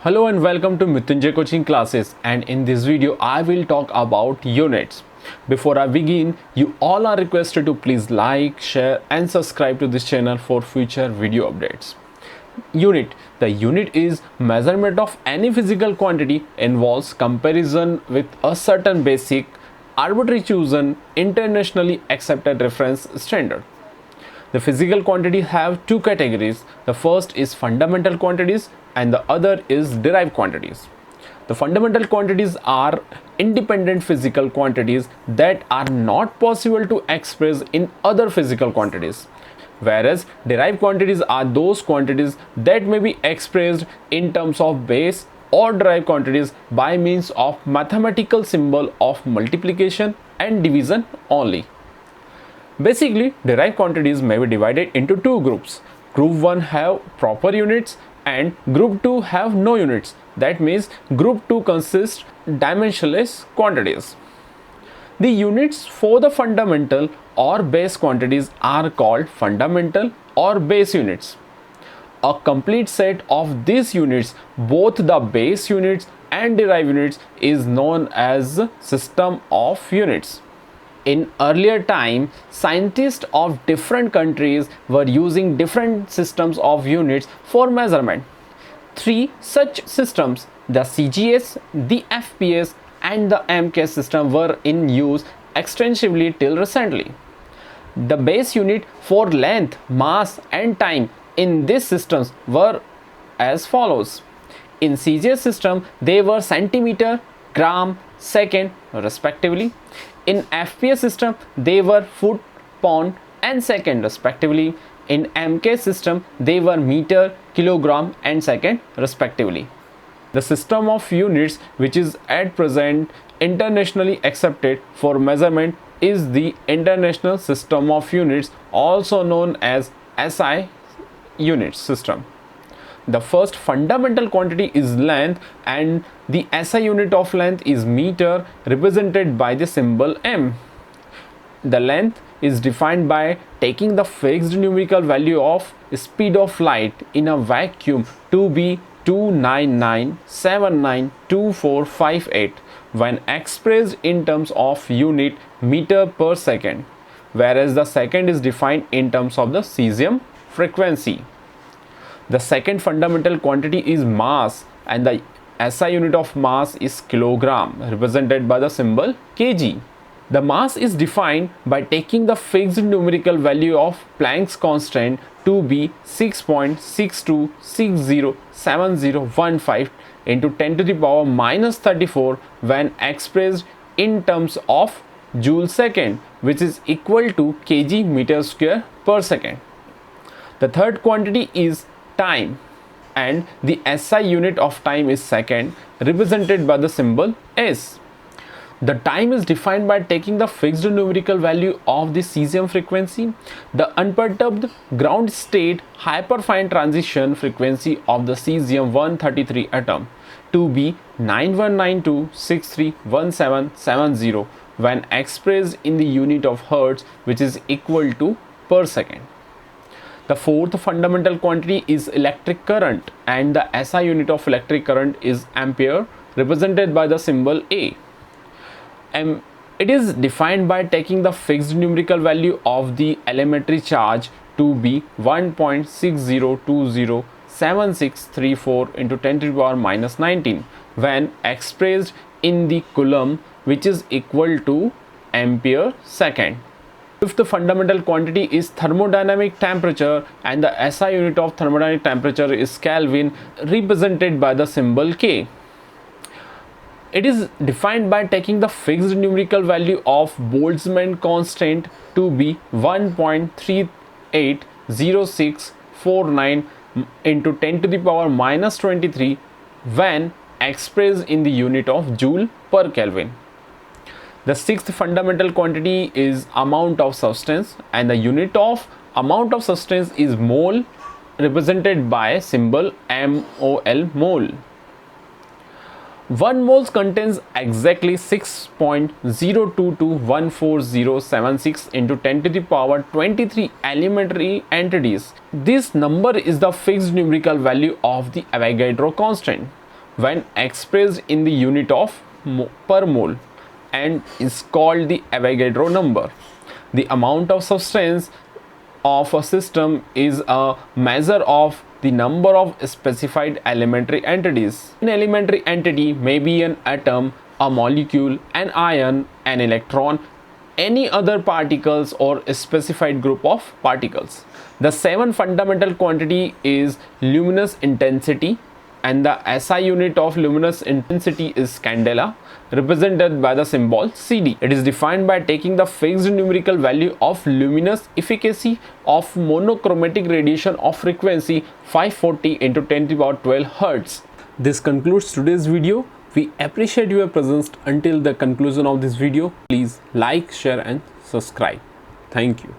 Hello and welcome to Mrityunjay coaching classes, and in this video I will talk about units. Before I begin, you all are requested to please like, share and subscribe to this channel for future video updates. Unit. The unit is measurement of any physical quantity, involves comparison with a certain basic, arbitrary chosen, internationally accepted reference standard. The physical quantities have two categories. The first is fundamental quantities and the other is derived quantities. The fundamental quantities are independent physical quantities that are not possible to express in other physical quantities, whereas derived quantities are those quantities that may be expressed in terms of base or derived quantities by means of mathematical symbol of multiplication and division only. Basically, derived quantities may be divided into two groups. Group 1 have proper units and group 2 have no units. That means group 2 consists dimensionless quantities. The units for the fundamental or base quantities are called fundamental or base units. A complete set of these units, both the base units and derived units, is known as system of units. In earlier time, scientists of different countries were using different systems of units for measurement. Three such systems, the CGS, the FPS and the MK system, were in use extensively till recently. The base unit for length, mass and time in these systems were as follows. In CGS system, they were centimeter, gram, second respectively. In FPS system, they were foot, pound and second respectively. In MK system, they were meter, kilogram and second respectively. The system of units which is at present internationally accepted for measurement is the International System of Units, also known as SI unit system. The first fundamental quantity is length and the SI unit of length is meter, represented by the symbol m. The length is defined by taking the fixed numerical value of speed of light in a vacuum to be 299792458 when expressed in terms of unit meter per second, whereas the second is defined in terms of the cesium frequency. The second fundamental quantity is mass and the SI unit of mass is kilogram, represented by the symbol kg. The mass is defined by taking the fixed numerical value of Planck's constant to be 6.62607015 into 10 to the power minus 34 when expressed in terms of joule second, which is equal to kg meter square per second. The third quantity is time and the SI unit of time is second, represented by the symbol s. The time is defined by taking the fixed numerical value of the cesium frequency, the unperturbed ground state hyperfine transition frequency of the cesium 133 atom to be 9192631770 when expressed in the unit of hertz, which is equal to per second. The fourth fundamental quantity is electric current and the SI unit of electric current is ampere, represented by the symbol A. It is defined by taking the fixed numerical value of the elementary charge to be 1.60207634 into 10 to the power minus 19 when expressed in the coulomb, which is equal to ampere second. Fifth fundamental quantity is thermodynamic temperature and the SI unit of thermodynamic temperature is Kelvin, represented by the symbol K. It is defined by taking the fixed numerical value of Boltzmann constant to be 1.380649 into 10 to the power minus 23 when expressed in the unit of joule per Kelvin. The sixth fundamental quantity is amount of substance and the unit of amount of substance is mole, represented by symbol MOL, mole. 1 mole contains exactly 6.022140076 into 10 to the power 23 elementary entities. This number is the fixed numerical value of the Avogadro constant. when expressed in the unit of per mole and is called the Avogadro number. The amount of substance of a system is a measure of the number of specified elementary entities. An elementary entity may be an atom, a molecule, an ion, an electron, any other particles or a specified group of particles. The seventh fundamental quantity is luminous intensity, and the SI unit of luminous intensity is candela, represented by the symbol CD. It is defined by taking the fixed numerical value of luminous efficacy of monochromatic radiation of frequency 540 into 10 to the power 12 Hz. This concludes today's video. We appreciate your presence until the conclusion of this video. Please like, share and subscribe. Thank you.